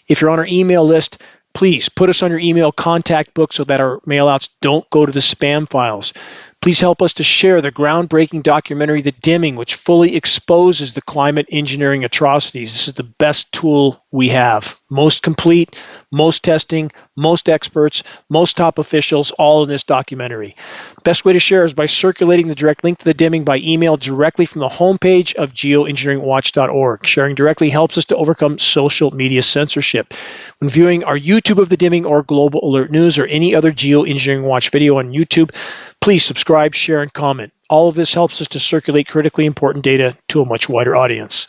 If you're on our email list, please put us on your email contact book so that our mailouts don't go to the spam files. Please help us to share the groundbreaking documentary, The Dimming, which fully exposes the climate engineering atrocities. This is the best tool we have. Most complete, most testing, most experts, most top officials, all in this documentary. Best way to share is by circulating the direct link to The Dimming by email directly from the homepage of geoengineeringwatch.org. Sharing directly helps us to overcome social media censorship. When viewing our YouTube of The Dimming or Global Alert News or any other Geoengineering Watch video on YouTube, please subscribe, share, and comment. All of this helps us to circulate critically important data to a much wider audience.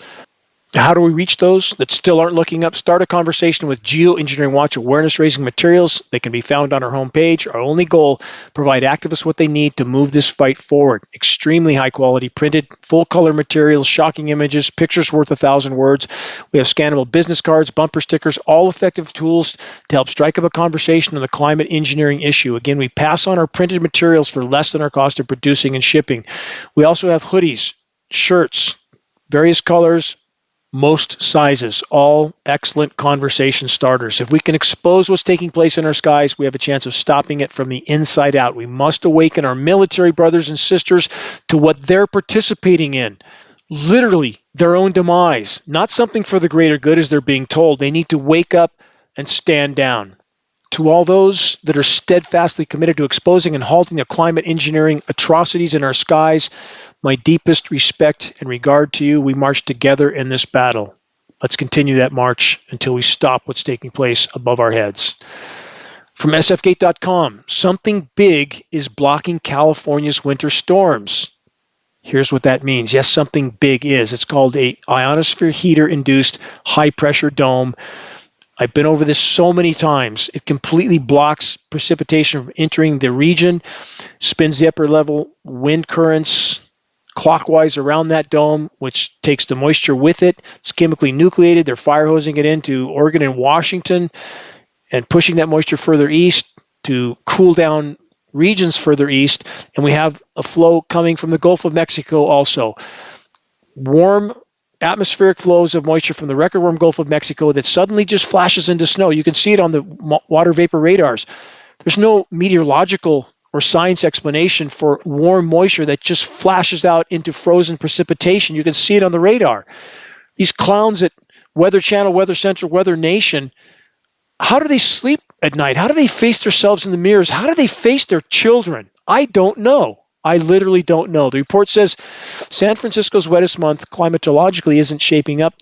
How do we reach those that still aren't looking up? Start a conversation with Geoengineering Watch awareness-raising materials. They can be found on our homepage. Our only goal, provide activists what they need to move this fight forward. Extremely high-quality, printed, full-color materials, shocking images, pictures worth 1,000 words. We have scannable business cards, bumper stickers, all effective tools to help strike up a conversation on the climate engineering issue. Again, we pass on our printed materials for less than our cost of producing and shipping. We also have hoodies, shirts, various colors, most sizes, all excellent conversation starters. If we can expose what's taking place in our skies, we have a chance of stopping it from the inside out. We must awaken our military brothers and sisters to what they're participating in. Literally, their own demise. Not something for the greater good as they're being told. They need to wake up and stand down. To all those that are steadfastly committed to exposing and halting the climate engineering atrocities in our skies, my deepest respect and regard to you. We march together in this battle. Let's continue that march until we stop what's taking place above our heads. From sfgate.com, something big is blocking California's winter storms. Here's what that means. Yes, something big is. It's called a ionosphere heater-induced high-pressure dome. I've been over this so many times. It completely blocks precipitation from entering the region, spins the upper level wind currents clockwise around that dome, which takes the moisture with it. It's chemically nucleated. They're fire hosing it into Oregon and Washington and pushing that moisture further east to cool down regions further east. And we have a flow coming from the Gulf of Mexico also. Warm atmospheric flows of moisture from the record warm Gulf of Mexico that suddenly just flashes into snow. You can see it on the water vapor radars. There's no meteorological or science explanation for warm moisture that just flashes out into frozen precipitation. You can see it on the radar. These clowns at Weather Channel, Weather Central, Weather Nation, how do they sleep at night? How do they face themselves in the mirrors? How do they face their children? I don't know. I literally don't know. The report says San Francisco's wettest month climatologically isn't shaping up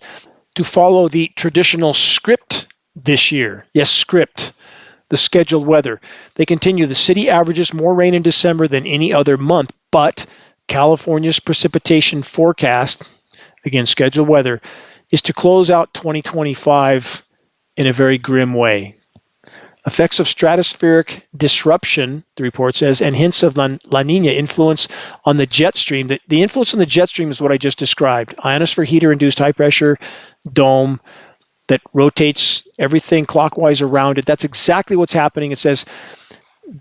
to follow the traditional script this year. Yes, script, the scheduled weather. They continue, the city averages more rain in December than any other month, but California's precipitation forecast, again, scheduled weather, is to close out 2025 in a very grim way. Effects of stratospheric disruption, the report says, and hints of La Nina influence on the jet stream. The influence on the jet stream is what I just described. Ionosphere heater-induced high-pressure dome that rotates everything clockwise around it. That's exactly what's happening. It says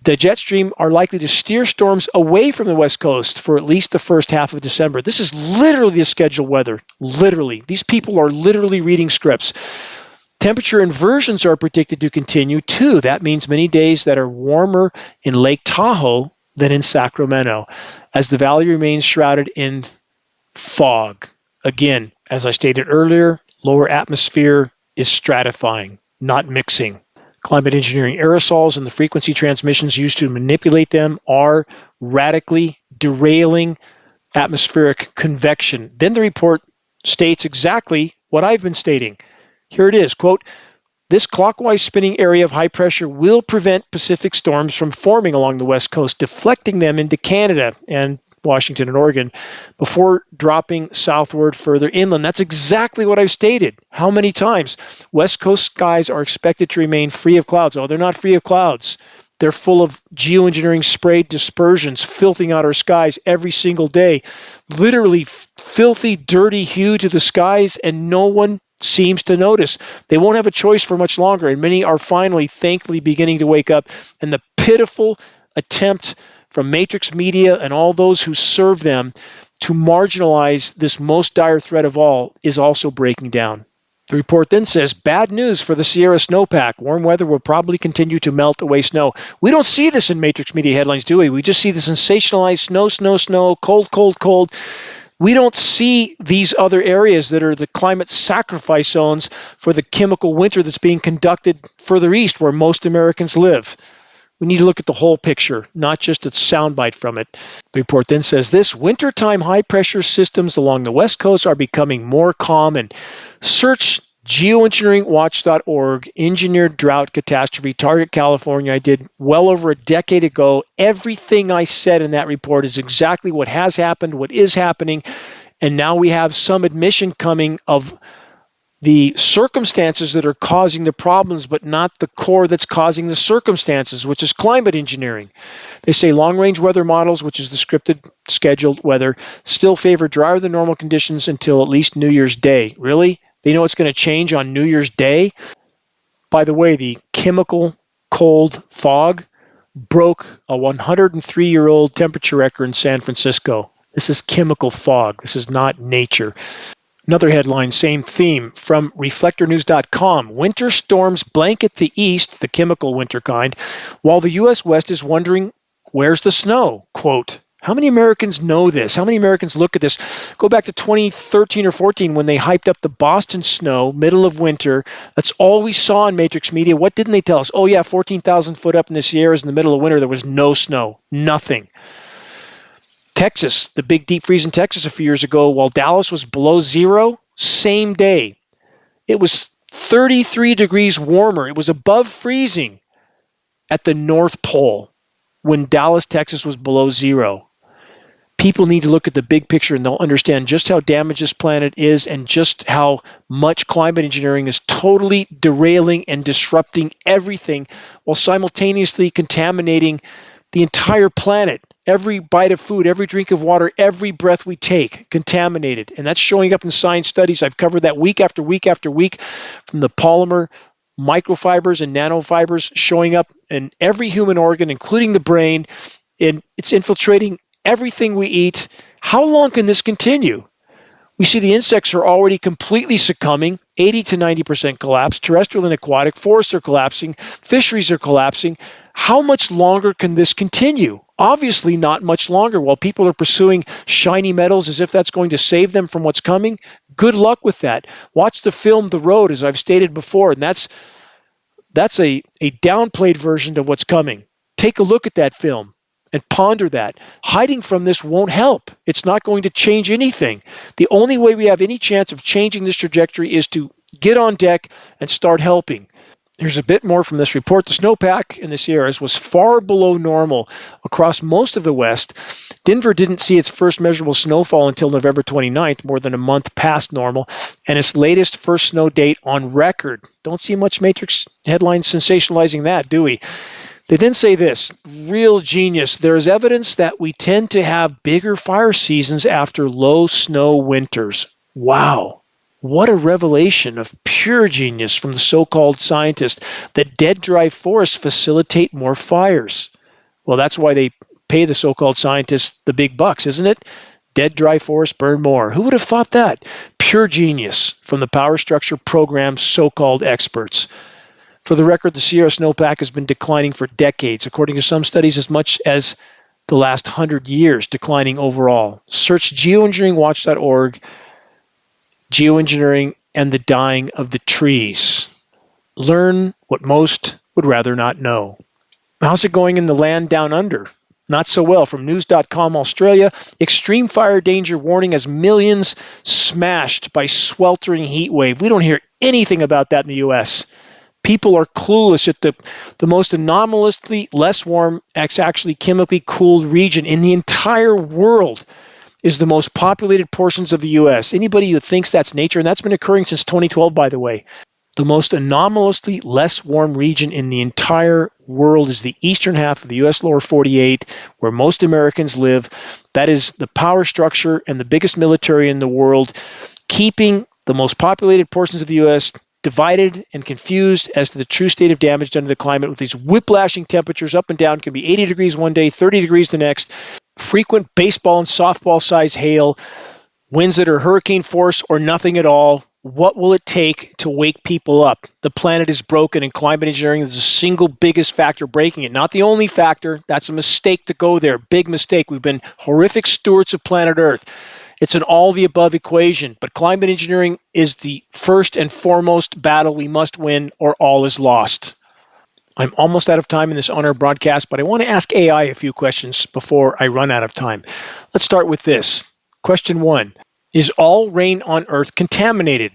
the jet stream are likely to steer storms away from the West Coast for at least the first half of December. This is literally the scheduled weather. Literally. These people are literally reading scripts. Temperature inversions are predicted to continue too. That means many days that are warmer in Lake Tahoe than in Sacramento, as the valley remains shrouded in fog. Again, as I stated earlier, lower atmosphere is stratifying, not mixing. Climate engineering aerosols and the frequency transmissions used to manipulate them are radically derailing atmospheric convection. Then the report states exactly what I've been stating. Here it is, quote, this clockwise spinning area of high pressure will prevent Pacific storms from forming along the West Coast, deflecting them into Canada and Washington and Oregon before dropping southward further inland. That's exactly what I've stated. How many times? West Coast skies are expected to remain free of clouds. Oh, they're not free of clouds. They're full of geoengineering sprayed dispersions, filthing out our skies every single day. Literally filthy, dirty hue to the skies, and no one seems to notice. They won't have a choice for much longer, and many are finally, thankfully, beginning to wake up. And the pitiful attempt from Matrix Media and all those who serve them to marginalize this most dire threat of all is also breaking down. The report then says, bad news for the Sierra snowpack. Warm weather will probably continue to melt away snow. We don't see this in Matrix Media headlines, do we? We just see the sensationalized snow, snow, snow, cold, cold, cold. We don't see these other areas that are the climate sacrifice zones for the chemical winter that's being conducted further east where most Americans live. We need to look at the whole picture, not just a soundbite from it. The report then says this, wintertime high-pressure systems along the West Coast are becoming more common. Search geoengineeringwatch.org, engineered drought catastrophe, target California. I did well over a decade ago. Everything I said in that report is exactly what has happened, what is happening, and now we have some admission coming of the circumstances that are causing the problems, but not the core that's causing the circumstances, which is climate engineering. They say long-range weather models, which is the scripted, scheduled weather, still favor drier than normal conditions until at least New Year's Day. Really? They know it's going to change on New Year's Day? By the way, the chemical cold fog broke a 103-year-old temperature record in San Francisco. This is chemical fog. This is not nature. Another headline, same theme, from reflectornews.com. Winter storms blanket the east, the chemical winter kind, while the U.S. West is wondering, where's the snow? Quote, how many Americans know this? How many Americans look at this? Go back to 2013 or 14 when they hyped up the Boston snow, middle of winter. That's all we saw in Matrix Media. What didn't they tell us? Oh yeah, 14,000 foot up in the Sierras in the middle of winter, there was no snow. Nothing. Texas, the big deep freeze in Texas a few years ago, while Dallas was below zero, same day. It was 33 degrees warmer. It was above freezing at the North Pole when Dallas, Texas was below zero. People need to look at the big picture and they'll understand just how damaged this planet is and just how much climate engineering is totally derailing and disrupting everything while simultaneously contaminating the entire planet. Every bite of food, every drink of water, every breath we take, contaminated. And that's showing up in science studies. I've covered that week after week after week, from the polymer, microfibers, and nanofibers showing up in every human organ, including the brain. And it's infiltrating everything we eat. How long can this continue? We see the insects are already completely succumbing, 80 to 90% collapse, terrestrial and aquatic, forests are collapsing, fisheries are collapsing. How much longer can this continue? Obviously not much longer. While people are pursuing shiny metals as if that's going to save them from what's coming, good luck with that. Watch the film The Road, as I've stated before, and that's a downplayed version of what's coming. Take a look at that film and ponder that. Hiding from this won't help. It's not going to change anything. The only way we have any chance of changing this trajectory is to get on deck and start helping. Here's a bit more from this report. The snowpack in the Sierras was far below normal across most of the West. Denver didn't see its first measurable snowfall until November 29th, more than a month past normal, and its latest first snow date on record. Don't see much Matrix headlines sensationalizing that, do we? They then say this, real genius. There is evidence that we tend to have bigger fire seasons after low snow winters. Wow. What a revelation of pure genius from the so-called scientist that dead dry forests facilitate more fires. Well, that's why they pay the so-called scientists the big bucks, isn't it? Dead dry forests burn more. Who would have thought that? Pure genius from the Power Structure Program's so-called experts. For the record, the Sierra snowpack has been declining for decades, according to some studies as much as the last 100 years, declining overall. Search geoengineeringwatch.org, geoengineering and the dying of the trees. Learn what most would rather not know. How's it going in the land down under? Not so well. From news.com Australia, extreme fire danger warning as millions smashed by sweltering heat wave. We don't hear anything about that in the U.S. People are clueless at the most anomalously less warm, actually chemically cooled region in the entire world is the most populated portions of the U.S. Anybody who thinks that's nature, and that's been occurring since 2012, by the way, the most anomalously less warm region in the entire world is the eastern half of the U.S. lower 48, where most Americans live. That is the power structure and the biggest military in the world, keeping the most populated portions of the U.S. divided and confused as to the true state of damage done to the climate with these whiplashing temperatures up and down. Can be 80 degrees one day, 30 degrees the next, frequent baseball and softball size hail, winds that are hurricane force or nothing at all. What will it take to wake people up? The planet is broken, and climate engineering is the single biggest factor breaking it. Not the only factor. That's a mistake to go there. Big mistake. We've been horrific stewards of planet Earth. It's an all-the-above equation, but climate engineering is the first and foremost battle we must win, or all is lost. I'm almost out of time in this on-air broadcast, but I want to ask AI a few questions before I run out of time. Let's start with this. Question 1. Is all rain on Earth contaminated?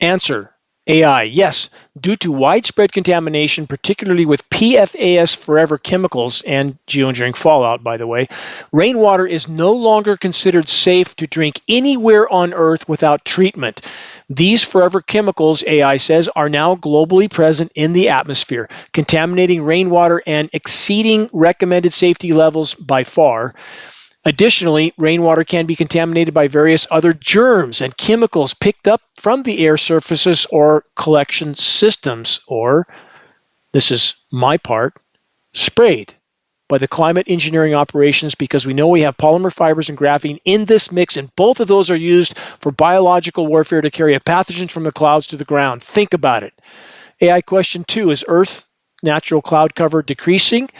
Answer, AI, yes. Due to widespread contamination, particularly with PFAS forever chemicals and geoengineering fallout, by the way, rainwater is no longer considered safe to drink anywhere on Earth without treatment. These forever chemicals, AI says, are now globally present in the atmosphere, contaminating rainwater and exceeding recommended safety levels by far. Additionally, rainwater can be contaminated by various other germs and chemicals picked up from the air surfaces or collection systems, or, this is my part, sprayed by the climate engineering operations, because we know we have polymer fibers and graphene in this mix, and both of those are used for biological warfare to carry a pathogen from the clouds to the ground. Think about it. AI question 2, is Earth natural cloud cover decreasing?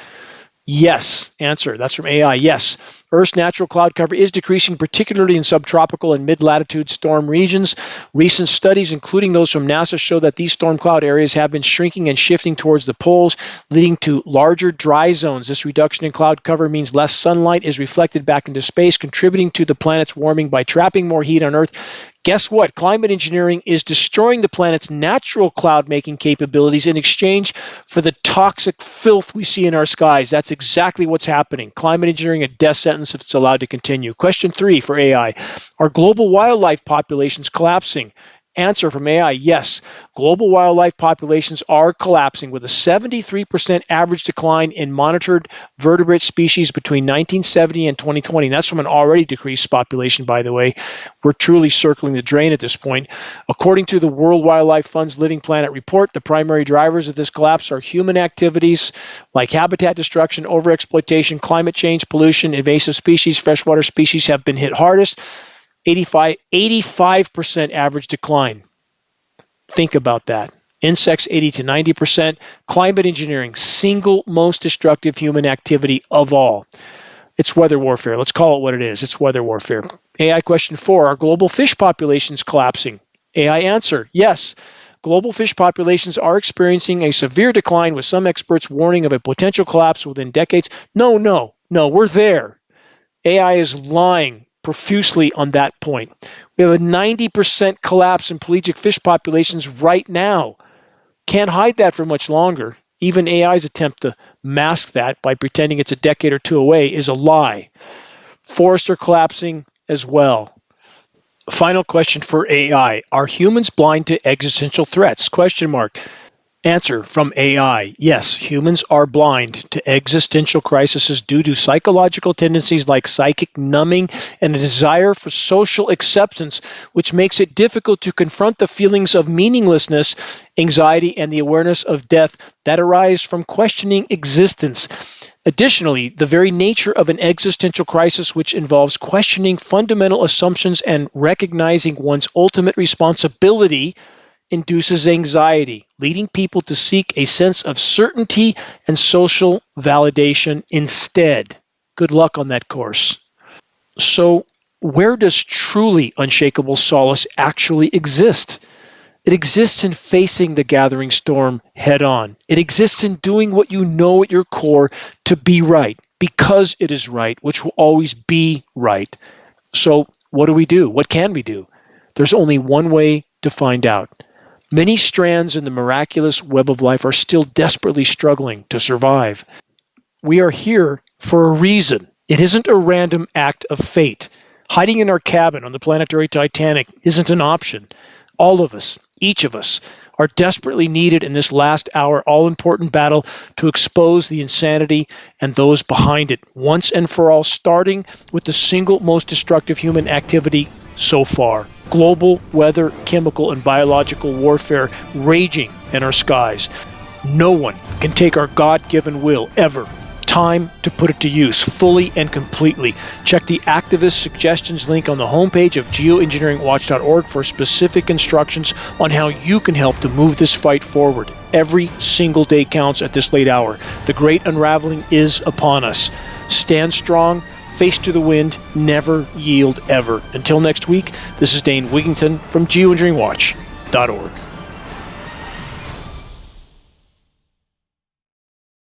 Yes. Answer, that's from AI, yes. Earth's natural cloud cover is decreasing, particularly in subtropical and mid-latitude storm regions. Recent studies, including those from NASA, show that these storm cloud areas have been shrinking and shifting towards the poles, leading to larger dry zones. This reduction in cloud cover means less sunlight is reflected back into space, contributing to the planet's warming by trapping more heat on Earth. Guess what? Climate engineering is destroying the planet's natural cloud-making capabilities in exchange for the toxic filth we see in our skies. That's exactly what's happening. Climate engineering, a death sentence if it's allowed to continue. Question 3 for AI. Are global wildlife populations collapsing? Answer from AI, yes. Global wildlife populations are collapsing, with a 73% average decline in monitored vertebrate species between 1970 and 2020. And that's from an already decreased population, by the way. We're truly circling the drain at this point. According to the World Wildlife Fund's Living Planet report, the primary drivers of this collapse are human activities like habitat destruction, overexploitation, climate change, pollution, invasive species, freshwater species have been hit hardest. 85% average decline. Think about that. Insects, 80 to 90%. Climate engineering, single most destructive human activity of all. It's weather warfare. Let's call it what it is. It's weather warfare. AI question 4, are global fish populations collapsing? AI answer, yes. Global fish populations are experiencing a severe decline, with some experts warning of a potential collapse within decades. No, we're there. AI is lying profusely on that point. We have a 90% collapse in pelagic fish populations right now. Can't hide that for much longer. Even AI's attempt to mask that by pretending it's a decade or two away is a lie. Forests are collapsing as well. Final question for AI. Are humans blind to existential threats? Question mark. Answer from AI. Yes, humans are blind to existential crises due to psychological tendencies like psychic numbing and a desire for social acceptance, which makes it difficult to confront the feelings of meaninglessness, anxiety, and the awareness of death that arise from questioning existence. Additionally, the very nature of an existential crisis, which involves questioning fundamental assumptions and recognizing one's ultimate responsibility, induces anxiety, leading people to seek a sense of certainty and social validation instead. Good luck on that course. So, where does truly unshakable solace actually exist? It exists in facing the gathering storm head on. It exists in doing what you know at your core to be right, because it is right, which will always be right. So, what do? What can we do? There's only one way to find out. Many strands in the miraculous web of life are still desperately struggling to survive. We are here for a reason. It isn't a random act of fate. Hiding in our cabin on the planetary Titanic isn't an option. All of us, each of us, are desperately needed in this last hour, all-important battle to expose the insanity and those behind it, once and for all, starting with the single most destructive human activity so far: global weather, chemical, and biological warfare raging in our skies. No one can take our God-given will, ever. Time to put it to use, fully and completely. Check the activist suggestions link on the homepage of geoengineeringwatch.org for specific instructions on how you can help to move this fight forward. Every single day counts at this late hour. The great unraveling is upon us. Stand strong, face to the wind, never yield ever. Until next week, this is Dane Wigington from geoengineeringwatch.org.